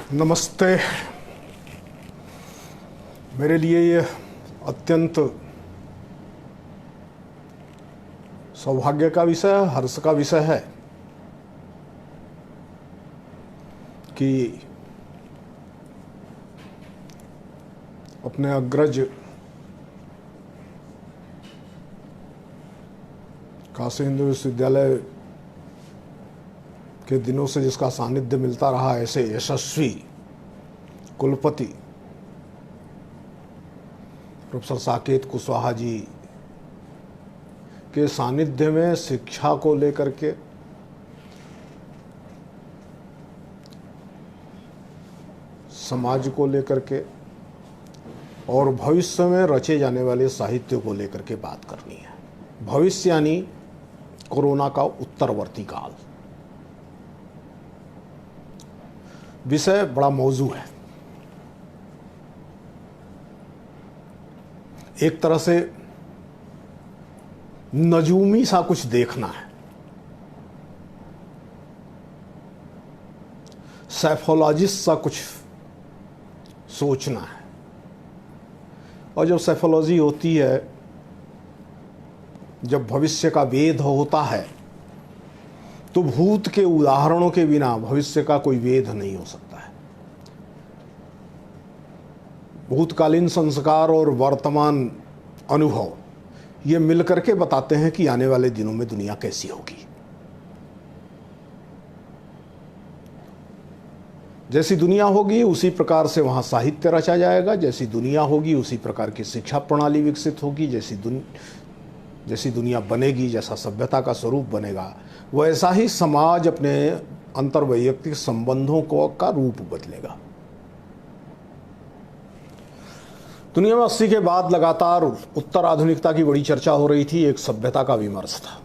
नमस्ते। मेरे लिए ये अत्यंत सौभाग्य का विषय है, हर्ष का विषय है कि अपने अग्रज काशी हिंदू विश्वविद्यालय के दिनों से जिसका सानिध्य मिलता रहा, ऐसे यशस्वी कुलपति प्रोफेसर साकेत कुशवाहा जी के सानिध्य में शिक्षा को लेकर के समाज को लेकर के और भविष्य में रचे जाने वाले साहित्य को लेकर के बात करनी है। भविष्य यानी कोरोना का उत्तरवर्ती काल। विषय बड़ा मौजू है। एक तरह से नजूमी सा कुछ देखना है, साइफोलॉजिस्ट सा कुछ सोचना है। और जब साइफोलॉजी होती है, जब भविष्य का वेद होता है, तो भूत के उदाहरणों के बिना भविष्य का कोई वेद नहीं हो सकता है। भूतकालीन संस्कार और वर्तमान अनुभव ये मिलकर के बताते हैं कि आने वाले दिनों में दुनिया कैसी होगी। जैसी दुनिया होगी उसी प्रकार से वहाँ साहित्य रचा जाएगा, जैसी दुनिया होगी उसी प्रकार की शिक्षा प्रणाली विकसित होगी, जैसी दुनिया बनेगी, जैसा सभ्यता का स्वरूप बनेगा, वैसा ही समाज अपने अंतर्वैयक्तिक संबंधों का रूप बदलेगा। दुनिया में 80 के बाद लगातार उत्तर आधुनिकता की बड़ी चर्चा हो रही थी। एक सभ्यता का विमर्श था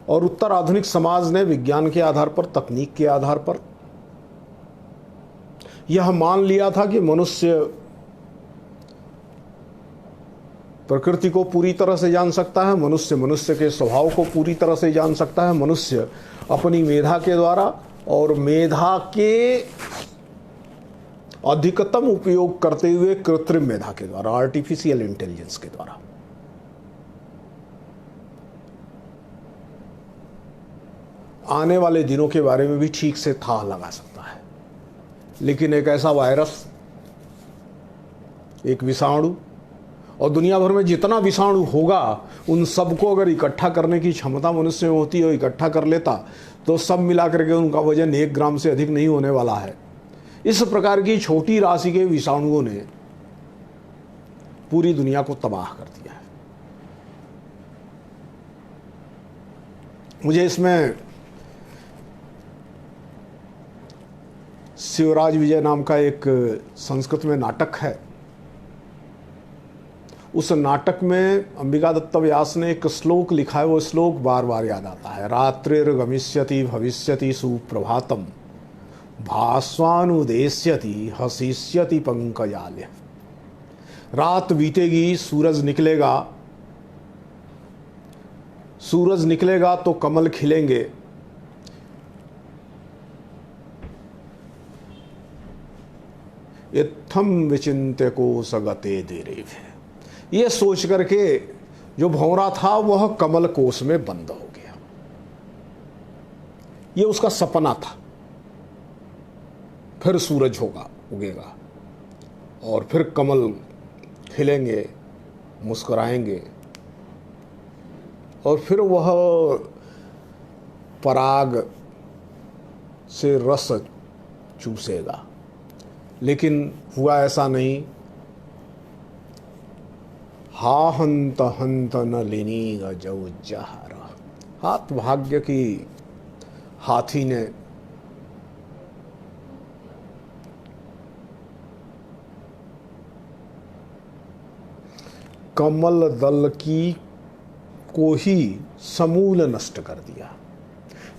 और उत्तर आधुनिक समाज ने विज्ञान के आधार पर, तकनीक के आधार पर यह मान लिया था कि मनुष्य प्रकृति को पूरी तरह से जान सकता है, मनुष्य के स्वभाव को पूरी तरह से जान सकता है, मनुष्य अपनी मेधा के द्वारा और मेधा के अधिकतम उपयोग करते हुए कृत्रिम मेधा के द्वारा, आर्टिफिशियल इंटेलिजेंस के द्वारा आने वाले दिनों के बारे में भी ठीक से था लगा सकता है। लेकिन एक ऐसा वायरस, एक विषाणु, और दुनिया भर में जितना विषाणु होगा उन सबको अगर इकट्ठा करने की क्षमता मनुष्य में होती है, इकट्ठा कर लेता तो सब मिलाकर के उनका वजन 1 ग्राम से अधिक नहीं होने वाला है। इस प्रकार की छोटी राशि के विषाणुओं ने पूरी दुनिया को तबाह कर दिया है। मुझे इसमें शिवराज विजय नाम का एक संस्कृत में नाटक है। उस नाटक में अंबिका दत्त व्यास ने एक श्लोक लिखा है। वो श्लोक बार बार याद आता है। रात्रिर्गमिष्यति भविष्यति सुप्रभातम भास्वानुदेश्यति हसिष्यति पंकजाल्य। रात बीतेगी, सूरज निकलेगा तो कमल खिलेंगे। इत्थम विचिन्त्य को सगते देरेव। ये सोच करके जो भंवरा था वह कमल कोश में बंद हो गया। ये उसका सपना था। फिर सूरज उगेगा और फिर कमल खिलेंगे, मुस्कुराएंगे और फिर वह पराग से रस चूसेगा। लेकिन हुआ ऐसा नहीं। हा हंत हंत न लेनी गजौ जहर। हाथ भाग्य की हाथी ने कमल दल को ही समूल नष्ट कर दिया।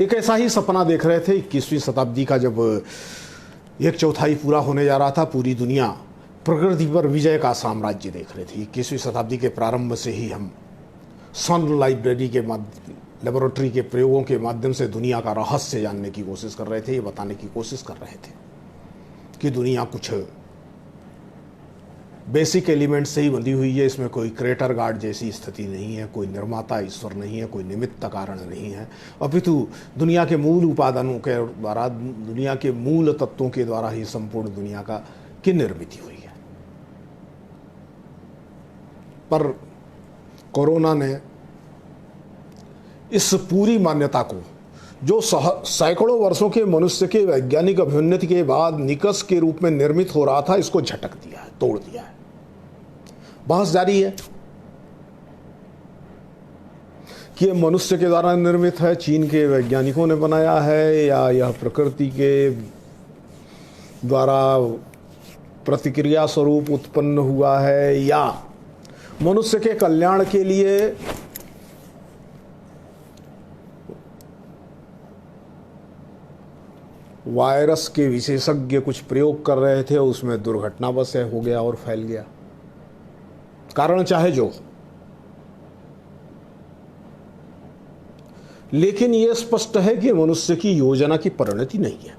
एक ऐसा ही सपना देख रहे थे 21वीं शताब्दी का, जब 1/4 पूरा होने जा रहा था। पूरी दुनिया प्रकृति पर विजय का साम्राज्य देख रही थी। 21वीं शताब्दी के प्रारंभ से ही हम सन लाइब्रेरी के लेबोरेटरी के प्रयोगों के माध्यम से दुनिया का रहस्य जानने की कोशिश कर रहे थे, ये बताने की कोशिश कर रहे थे कि दुनिया कुछ बेसिक एलिमेंट से ही बंधी हुई है, इसमें कोई क्रेटर गार्ड जैसी स्थिति नहीं है, कोई निर्माता ईश्वर नहीं है, कोई निमित्त कारण नहीं है, अपितु दुनिया के मूल उपादानों के द्वारा, दुनिया के मूल तत्वों के द्वारा ही संपूर्ण दुनिया की निर्मित हुई है। पर कोरोना ने इस पूरी मान्यता को, जो सैकड़ों वर्षों के मनुष्य के वैज्ञानिक अभ्युन्नति के बाद निकष के रूप में निर्मित हो रहा था, इसको झटक दिया है, तोड़ दिया है। बहस जारी है कि यह मनुष्य के द्वारा निर्मित है, चीन के वैज्ञानिकों ने बनाया है, या यह प्रकृति के द्वारा प्रतिक्रिया स्वरूप उत्पन्न हुआ है, या मनुष्य के कल्याण के लिए वायरस के विशेषज्ञ कुछ प्रयोग कर रहे थे, उसमें दुर्घटनावश हो गया और फैल गया। कारण चाहे जो, लेकिन यह स्पष्ट है कि मनुष्य की योजना की परिणति नहीं है।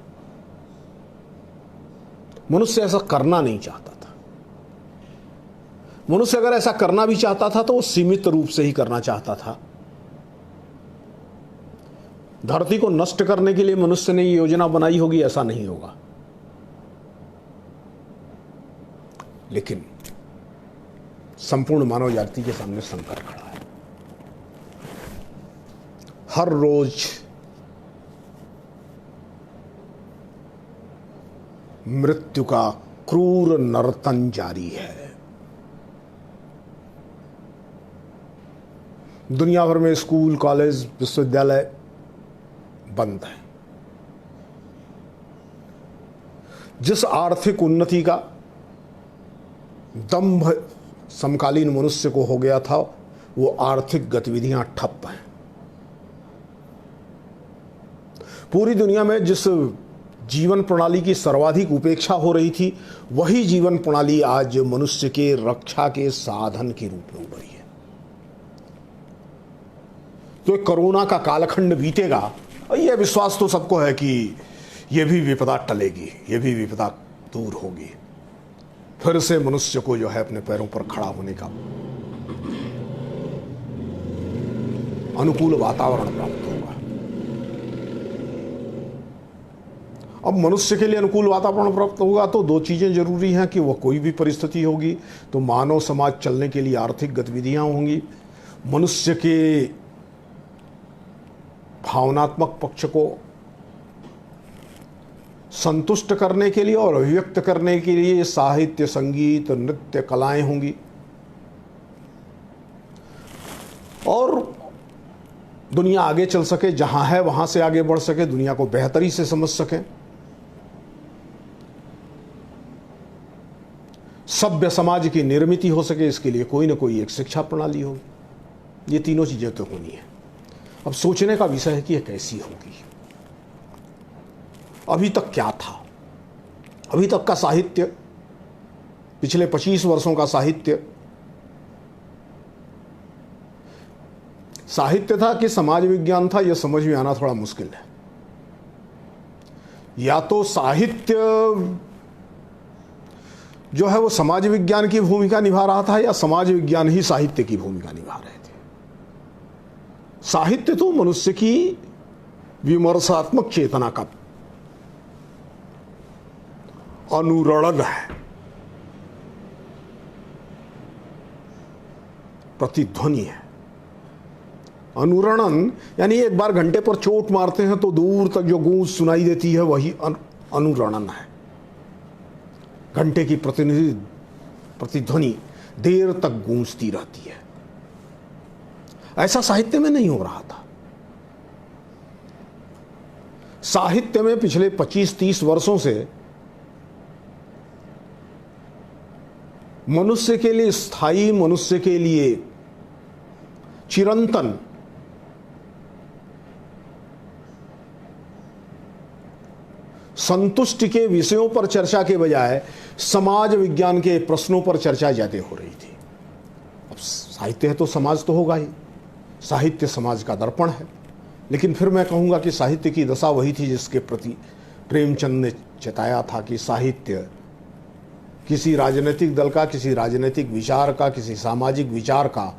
मनुष्य ऐसा करना नहीं चाहता था। मनुष्य अगर ऐसा करना भी चाहता था तो वो सीमित रूप से ही करना चाहता था। धरती को नष्ट करने के लिए मनुष्य ने ये योजना बनाई होगी, ऐसा नहीं होगा। लेकिन संपूर्ण मानव जाति के सामने संकट खड़ा है। हर रोज मृत्यु का क्रूर नर्तन जारी है। दुनिया भर में स्कूल, कॉलेज, विश्वविद्यालय बंद है। जिस आर्थिक उन्नति का दंभ समकालीन मनुष्य को हो गया था, वो आर्थिक गतिविधियां ठप हैं। पूरी दुनिया में जिस जीवन प्रणाली की सर्वाधिक उपेक्षा हो रही थी, वही जीवन प्रणाली आज मनुष्य के रक्षा के साधन के रूप में उभरी है। तो कोरोना का कालखंड बीतेगा, और यह विश्वास तो सबको है कि यह भी विपदा टलेगी, यह भी विपदा दूर होगी। फिर से मनुष्य को जो है अपने पैरों पर खड़ा होने का अनुकूल वातावरण प्राप्त होगा। अब मनुष्य के लिए अनुकूल वातावरण प्राप्त होगा तो दो चीजें जरूरी हैं कि वह कोई भी परिस्थिति होगी तो मानव समाज चलने के लिए आर्थिक गतिविधियां होंगी, मनुष्य के भावनात्मक पक्ष को संतुष्ट करने के लिए और अभिव्यक्त करने के लिए साहित्य, संगीत, नृत्य, कलाएं होंगी, और दुनिया आगे चल सके, जहां है वहां से आगे बढ़ सके, दुनिया को बेहतरी से समझ सके, सभ्य समाज की निर्मित हो सके। इसके लिए कोई ना कोई एक शिक्षा प्रणाली होगी। ये तीनों चीजें तो होनी है। अब सोचने का विषय है कि यह कैसी होगी। अभी तक क्या था? अभी तक का साहित्य, पिछले 25 वर्षों का साहित्य था कि समाज विज्ञान था, यह समझ में आना थोड़ा मुश्किल है। या तो साहित्य जो है वो समाज विज्ञान की भूमिका निभा रहा था, या समाज विज्ञान ही साहित्य की भूमिका निभा रहे थे। साहित्य तो मनुष्य की विमर्शात्मक चेतना का अनुरणन है, प्रतिध्वनि है। अनुरणन यानी एक बार घंटे पर चोट मारते हैं तो दूर तक जो गूंज सुनाई देती है वही अनुरणन है। घंटे की प्रतिध्वनि देर तक गूंजती रहती है। ऐसा साहित्य में नहीं हो रहा था। साहित्य में पिछले 25-30 वर्षों से मनुष्य के लिए स्थायी, मनुष्य के लिए चिरंतन संतुष्टि के विषयों पर चर्चा के बजाय समाज विज्ञान के प्रश्नों पर चर्चा ज्यादा हो रही थी। अब साहित्य है तो समाज तो होगा ही। साहित्य समाज का दर्पण है। लेकिन फिर मैं कहूँगा कि साहित्य की दशा वही थी जिसके प्रति प्रेमचंद ने चिताया था कि साहित्य किसी राजनीतिक दल का, किसी राजनीतिक विचार का, किसी सामाजिक विचार का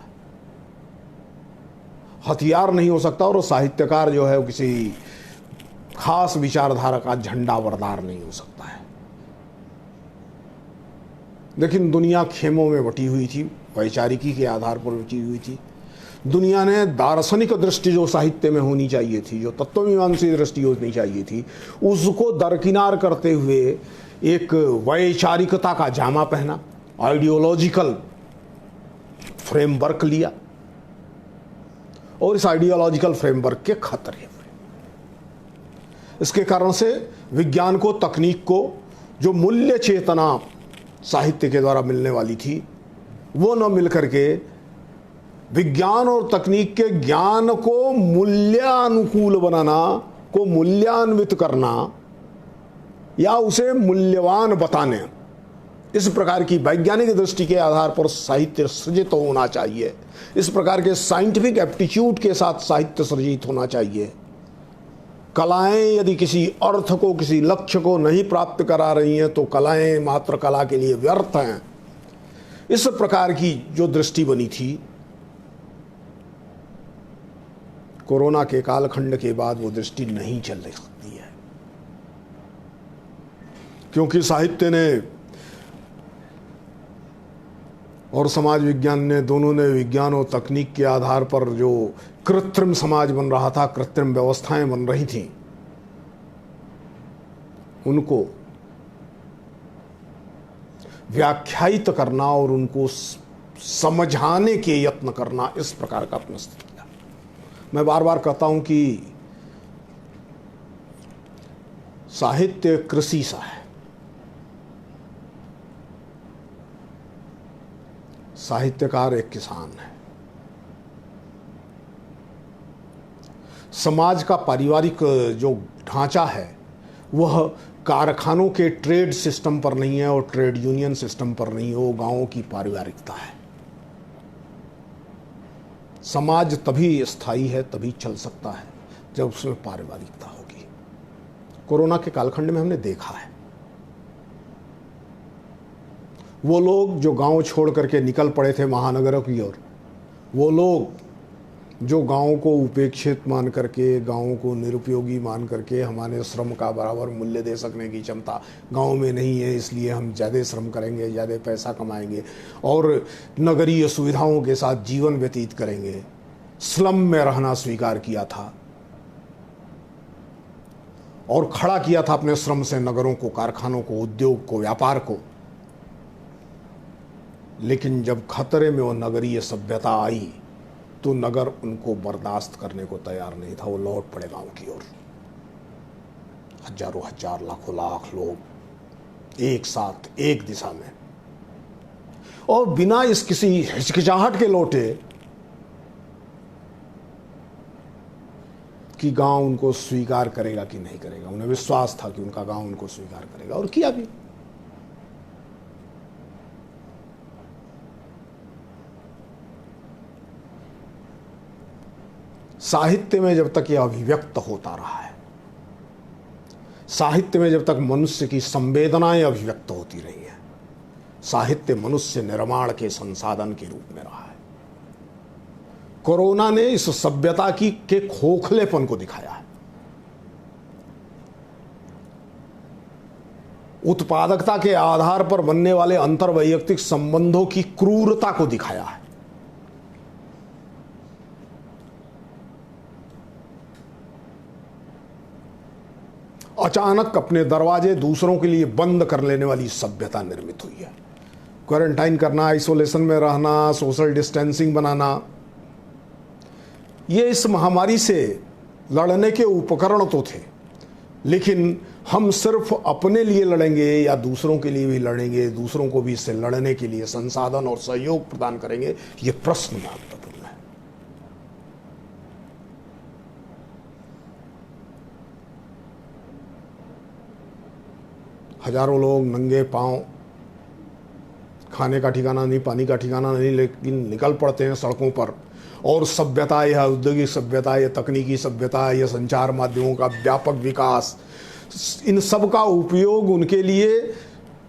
हथियार नहीं हो सकता, और साहित्यकार जो है वो किसी खास विचारधारा का झंडा बरदार नहीं हो सकता है। लेकिन दुनिया खेमों में बटी हुई थी, वैचारिकी के आधार पर बटी हुई थी। दुनिया ने दार्शनिक दृष्टि जो साहित्य में होनी चाहिए थी, जो तत्वमीमांसी दृष्टि होनी चाहिए थी, उसको दरकिनार करते हुए एक वैचारिकता का जामा पहना, आइडियोलॉजिकल फ्रेमवर्क लिया, और इस आइडियोलॉजिकल फ्रेमवर्क के खतरे हुए। इसके कारण से विज्ञान को, तकनीक को जो मूल्य चेतना साहित्य के द्वारा मिलने वाली थी, वो न मिलकर के विज्ञान और तकनीक के ज्ञान को मूल्यानुकूल बनाना, को मूल्यान्वित करना या उसे मूल्यवान बताने, इस प्रकार की वैज्ञानिक दृष्टि के आधार पर साहित्य सृजित होना चाहिए। इस प्रकार के साइंटिफिक एप्टीट्यूड के साथ साहित्य सृजित होना चाहिए। कलाएं यदि किसी अर्थ को, किसी लक्ष्य को नहीं प्राप्त करा रही हैं तो कलाएं मात्र कला के लिए व्यर्थ हैं। इस प्रकार की जो दृष्टि बनी थी, कोरोना के कालखंड के बाद वो दृष्टि नहीं चल सकती है, क्योंकि साहित्य ने और समाज विज्ञान ने, दोनों ने विज्ञान और तकनीक के आधार पर जो कृत्रिम समाज बन रहा था, कृत्रिम व्यवस्थाएं बन रही थीं, उनको व्याख्यायित करना और उनको समझाने के यत्न करना, इस प्रकार का प्रस्तुत किया। मैं बार बार कहता हूं कि साहित्य कृषि सा है। साहित्यकार एक किसान है। समाज का पारिवारिक जो ढांचा है वह कारखानों के ट्रेड सिस्टम पर नहीं है और ट्रेड यूनियन सिस्टम पर नहीं है, वो गांवों की पारिवारिकता है। समाज तभी स्थायी है, तभी चल सकता है जब उसमें पारिवारिकता होगी। कोरोना के कालखंड में हमने देखा है, वो लोग जो गांव छोड़ करके निकल पड़े थे महानगरों की ओर, वो लोग जो गांव को उपेक्षित मान करके, गांव को निरुपयोगी मान करके, हमारे श्रम का बराबर मूल्य दे सकने की क्षमता गांव में नहीं है, इसलिए हम ज़्यादा श्रम करेंगे, ज़्यादा पैसा कमाएंगे और नगरीय सुविधाओं के साथ जीवन व्यतीत करेंगे, स्लम में रहना स्वीकार किया था और खड़ा किया था अपने श्रम से नगरों को, कारखानों को, उद्योग को, व्यापार को। लेकिन जब खतरे में वो नगरीय सभ्यता आई तो नगर उनको बर्दाश्त करने को तैयार नहीं था, वो लौट पड़े गांव की ओर। हजारों हजार, लाखों लाख लोग एक साथ एक दिशा में, और बिना इस किसी हिचकिचाहट के लौटे कि गांव उनको स्वीकार करेगा कि नहीं करेगा। उन्हें विश्वास था कि उनका गांव उनको स्वीकार करेगा, और किया भी। साहित्य में जब तक यह अभिव्यक्त होता रहा है, साहित्य में जब तक मनुष्य की संवेदनाएं अभिव्यक्त होती रही हैं, साहित्य मनुष्य निर्माण के संसाधन के रूप में रहा है। कोरोना ने इस सभ्यता की के खोखलेपन को दिखाया है, उत्पादकता के आधार पर बनने वाले अंतर्वैयक्तिक संबंधों की क्रूरता को दिखाया है। अचानक अपने दरवाजे दूसरों के लिए बंद कर लेने वाली सभ्यता निर्मित हुई है। क्वारंटाइन करना, आइसोलेशन में रहना, सोशल डिस्टेंसिंग बनाना, ये इस महामारी से लड़ने के उपकरण तो थे, लेकिन हम सिर्फ अपने लिए लड़ेंगे या दूसरों के लिए भी लड़ेंगे, दूसरों को भी इससे लड़ने के लिए संसाधन और सहयोग प्रदान करेंगे, ये प्रश्न महत्वपूर्ण है। हजारों लोग नंगे पांव, खाने का ठिकाना नहीं, पानी का ठिकाना नहीं, लेकिन निकल पड़ते हैं सड़कों पर और सभ्यता, यह औद्योगिक सभ्यता, यह तकनीकी सभ्यता, यह संचार माध्यमों का व्यापक विकास, इन सब का उपयोग उनके लिए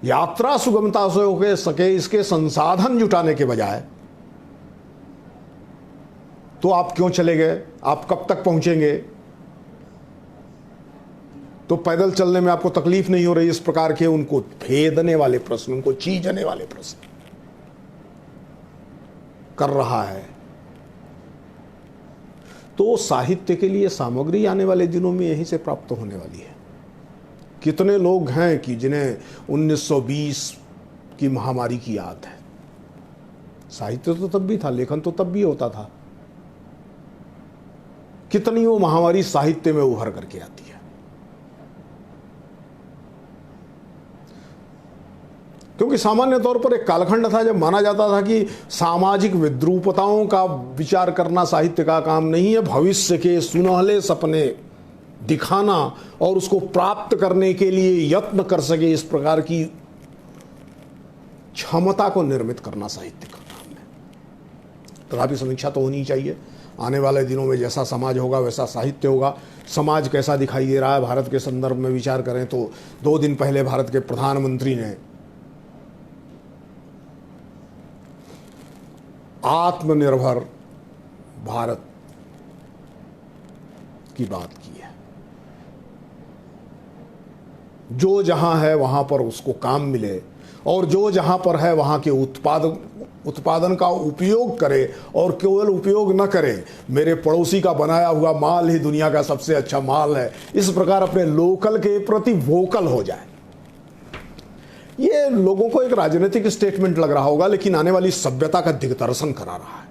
यात्रा सुगमता से हो सके इसके संसाधन जुटाने के बजाय तो आप क्यों चले गए, आप कब तक पहुंचेंगे, तो पैदल चलने में आपको तकलीफ नहीं हो रही, इस प्रकार के उनको भेदने वाले प्रश्न, उनको चीजने वाले प्रश्न कर रहा है। तो साहित्य के लिए सामग्री आने वाले दिनों में यहीं से प्राप्त होने वाली है। कितने लोग हैं कि जिन्हें 1920 की महामारी की याद है। साहित्य तो तब भी था, लेखन तो तब भी होता था। कितनी वो महामारी साहित्य में उभर करके आती है। क्योंकि सामान्य तौर पर एक कालखंड था जब माना जाता था कि सामाजिक विद्रूपताओं का विचार करना साहित्य का काम नहीं है, भविष्य के सुनहले सपने दिखाना और उसको प्राप्त करने के लिए यत्न कर सके, इस प्रकार की क्षमता को निर्मित करना साहित्य का काम है। तथापि समीक्षा तो होनी चाहिए। आने वाले दिनों में जैसा समाज होगा वैसा साहित्य होगा। समाज कैसा दिखाई दे रहा है, भारत के संदर्भ में विचार करें तो 2 दिन पहले भारत के प्रधानमंत्री ने आत्मनिर्भर भारत की बात की है। जो जहां है वहां पर उसको काम मिले और जो जहां पर है वहां के उत्पादन का उपयोग करे और केवल उपयोग न करे, मेरे पड़ोसी का बनाया हुआ माल ही दुनिया का सबसे अच्छा माल है, इस प्रकार अपने लोकल के प्रति वोकल हो जाए। ये लोगों को एक राजनीतिक स्टेटमेंट लग रहा होगा, लेकिन आने वाली सभ्यता का दिग्दर्शन करा रहा है।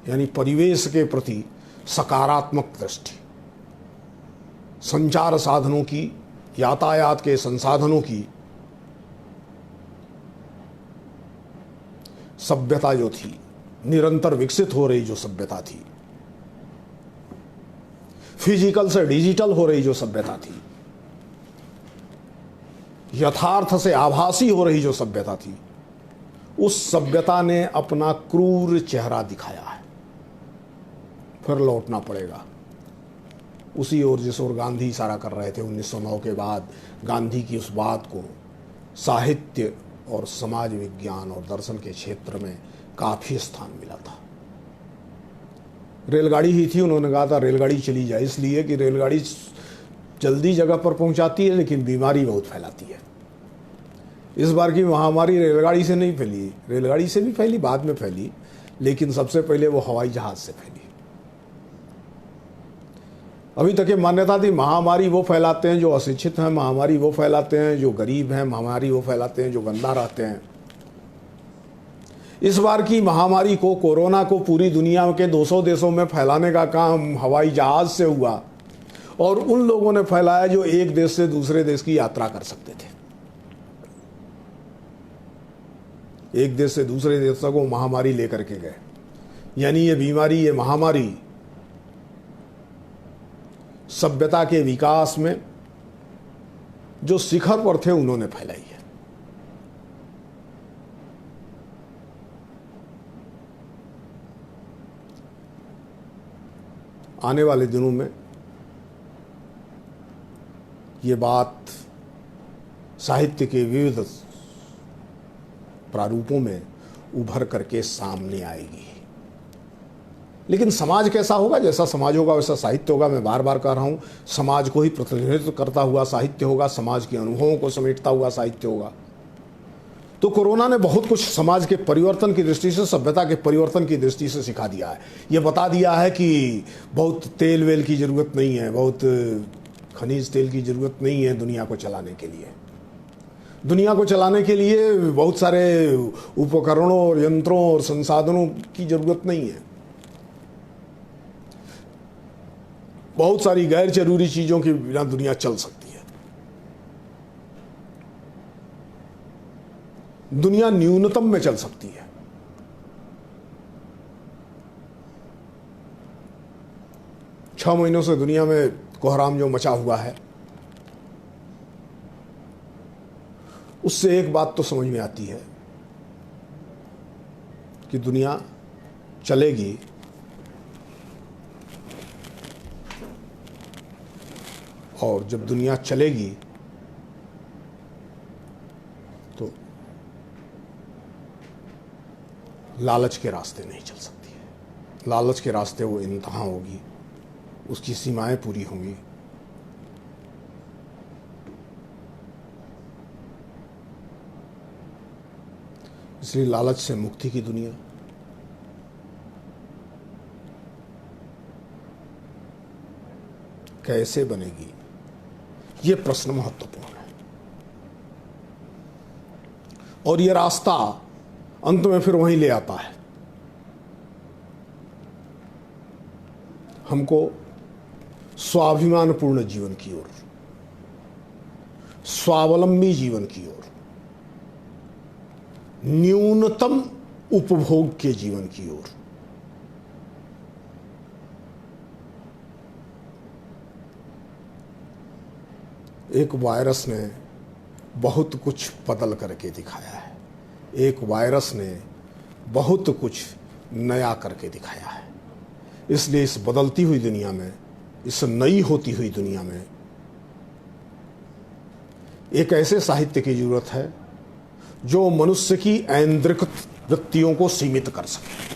यानी परिवेश के प्रति सकारात्मक दृष्टि, संचार साधनों की, यातायात के संसाधनों की सभ्यता जो थी, निरंतर विकसित हो रही जो सभ्यता थी, फिजिकल से डिजिटल हो रही जो सभ्यता थी, यथार्थ से आभासी हो रही जो सभ्यता थी, उस सभ्यता ने अपना क्रूर चेहरा दिखाया है। फिर लौटना पड़ेगा उसी ओर जिस ओर गांधी इशारा कर रहे थे। 1909 के बाद गांधी की उस बात को साहित्य और समाज विज्ञान और दर्शन के क्षेत्र में काफी स्थान मिला था। रेलगाड़ी ही थी, उन्होंने कहा था रेलगाड़ी चली जाए, इसलिए कि रेलगाड़ी जल्दी जगह पर पहुंचाती है लेकिन बीमारी बहुत फैलाती है। इस बार की महामारी रेलगाड़ी से नहीं फैली, रेलगाड़ी से भी फैली, बाद में फैली, लेकिन सबसे पहले वो हवाई जहाज से फैली। अभी तक ये मान्यता थी महामारी वो फैलाते हैं जो अशिक्षित हैं, महामारी वो फैलाते हैं जो गरीब हैं, महामारी वो फैलाते हैं जो गंदा रहते हैं। इस बार की महामारी को, कोरोना को पूरी दुनिया के 200 देशों में फैलाने का काम हवाई जहाज से हुआ और उन लोगों ने फैलाया जो एक देश से दूसरे देश की यात्रा कर सकते थे। एक देश से दूसरे देश तक वो महामारी लेकर के गए। यानी ये बीमारी, ये महामारी सभ्यता के विकास में जो शिखर पर थे उन्होंने फैलाई है। आने वाले दिनों में ये बात साहित्य के विविध प्रारूपों में उभर करके सामने आएगी। लेकिन समाज कैसा होगा, जैसा समाज होगा वैसा साहित्य होगा। मैं बार बार कह रहा हूं, समाज को ही प्रतिनिधित्व करता हुआ साहित्य होगा, समाज के अनुभवों को समेटता हुआ साहित्य होगा। तो कोरोना ने बहुत कुछ समाज के परिवर्तन की दृष्टि से, सभ्यता के परिवर्तन की दृष्टि से सिखा दिया है। ये बता दिया है कि बहुत तेल वेल की जरूरत नहीं है, बहुत खनिज तेल की जरूरत नहीं है दुनिया को चलाने के लिए। दुनिया को चलाने के लिए बहुत सारे उपकरणों और यंत्रों और संसाधनों की जरूरत नहीं है। बहुत सारी गैर जरूरी चीजों के बिना दुनिया चल सकती है। दुनिया न्यूनतम में चल सकती है। छह महीनों से दुनिया में कोहराम जो मचा हुआ है, उससे एक बात तो समझ में आती है कि दुनिया चलेगी, और जब दुनिया चलेगी तो लालच के रास्ते नहीं चल सकती है। लालच के रास्ते वो इंतहा होगी, उसकी सीमाएं पूरी होंगी। इसलिए लालच से मुक्ति की दुनिया, कैसे बनेगी, ये प्रश्न महत्वपूर्ण है। और ये रास्ता अंत में फिर वहीं ले आता है, हमको स्वाभिमानपूर्ण जीवन की ओर, स्वावलंबी जीवन की ओर, न्यूनतम उपभोग के जीवन की ओर। एक वायरस ने बहुत कुछ बदल करके दिखाया है, एक वायरस ने बहुत कुछ नया करके दिखाया है। इसलिए इस बदलती हुई दुनिया में, इस नई होती हुई दुनिया में एक ऐसे साहित्य की जरूरत है जो मनुष्य की ऐन्द्रिक वृत्तियों को सीमित कर सके,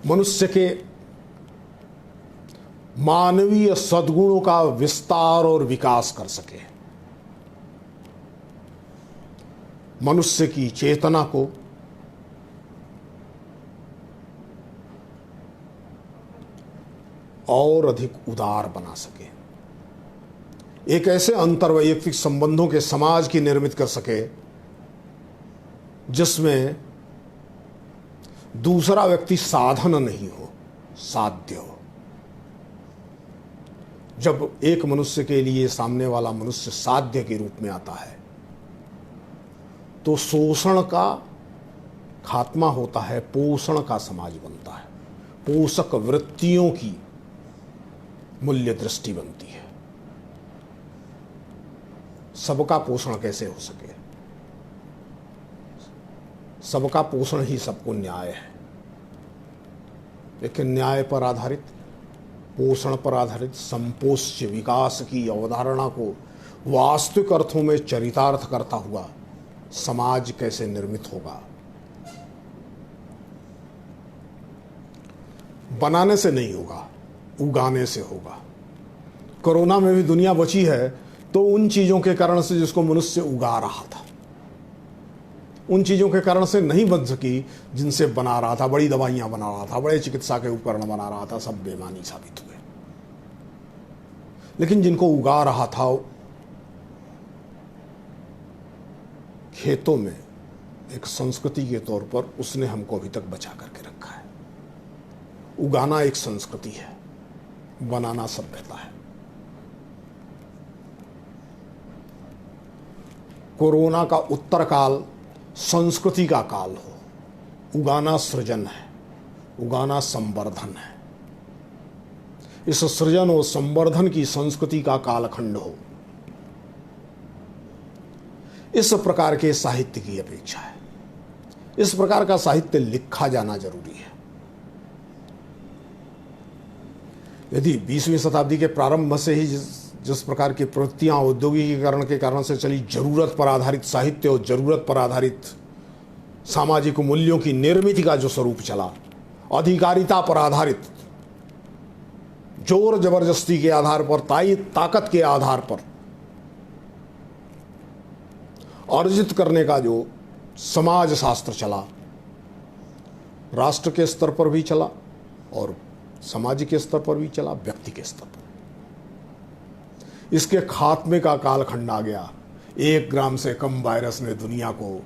मनुष्य के मानवीय सद्गुणों का विस्तार और विकास कर सके, मनुष्य की चेतना को और अधिक उदार बना सके, एक ऐसे अंतर्वैयक्तिक संबंधों के समाज की निर्मित कर सके जिसमें दूसरा व्यक्ति साधन नहीं हो, साध्य हो। जब एक मनुष्य के लिए सामने वाला मनुष्य साध्य के रूप में आता है तो शोषण का खात्मा होता है, पोषण का समाज बनता है, पोषक वृत्तियों की मूल्य दृष्टि बनती है। सबका पोषण कैसे हो सके? सबका पोषण ही सबको न्याय है, लेकिन न्याय पर आधारित, पोषण पर आधारित संपोष्य विकास की अवधारणा को वास्तविक अर्थों में चरितार्थ करता हुआ समाज कैसे निर्मित होगा? बनाने से नहीं होगा, उगाने से होगा। कोरोना में भी दुनिया बची है तो उन चीजों के कारण से जिसको मनुष्य उगा रहा था, उन चीजों के कारण से नहीं बन सकी जिनसे बना रहा था, बड़ी दवाइयां बना रहा था, बड़े चिकित्सा के उपकरण बना रहा था, सब बेमानी साबित हुए। लेकिन जिनको उगा रहा था खेतों में एक संस्कृति के तौर पर, उसने हमको अभी तक बचा करके रखा है। उगाना एक संस्कृति है, बनाना सभ्यता है। कोरोना का उत्तर काल संस्कृति का काल हो, उगाना सृजन है, उगाना संवर्धन है। इस सृजन और संवर्धन की संस्कृति का कालखंड हो, इस प्रकार के साहित्य की अपेक्षा है। इस प्रकार का साहित्य लिखा जाना जरूरी है। यदि 20वीं शताब्दी के प्रारंभ से ही जिस प्रकार की प्रवृत्तियां औद्योगिकीकरण के कारण से चली, जरूरत पर आधारित साहित्य और जरूरत पर आधारित सामाजिक मूल्यों की निर्मिति का जो स्वरूप चला, अधिकारिता पर आधारित, जोर जबरदस्ती के आधार पर, ताकत के आधार पर अर्जित करने का जो समाज शास्त्र चला, राष्ट्र के स्तर पर भी चला और सामाजिक के स्तर पर भी चला, व्यक्ति के स्तर पर, इसके खात्मे का कालखंड आ गया। 1 ग्राम से कम वायरस ने दुनिया को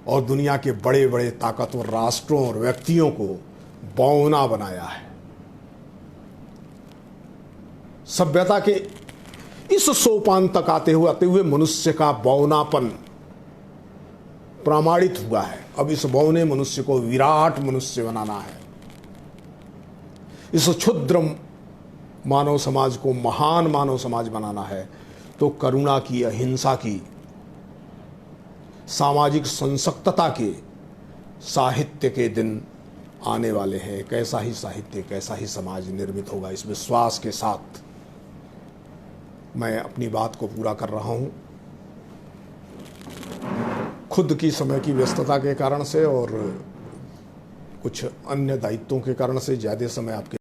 और दुनिया के बड़े बड़े ताकतवर राष्ट्रों और व्यक्तियों को बौना बनाया है। सभ्यता के इस सोपान तक आते हुए मनुष्य का बौनापन प्रमाणित हुआ है। अब इस बौने मनुष्य को विराट मनुष्य बनाना है। इस क्षुद्र मानव समाज को महान मानव समाज बनाना है तो करुणा की, अहिंसा की, सामाजिक संसक्तता के, साहित्य के दिन आने वाले हैं। एक ऐसा ही साहित्य, एक ऐसा ही समाज निर्मित होगा, इस विश्वास के साथ मैं अपनी बात को पूरा कर रहा हूँ। खुद की समय की व्यस्तता के कारण से और कुछ अन्य दायित्वों के कारण से ज़्यादा समय आपके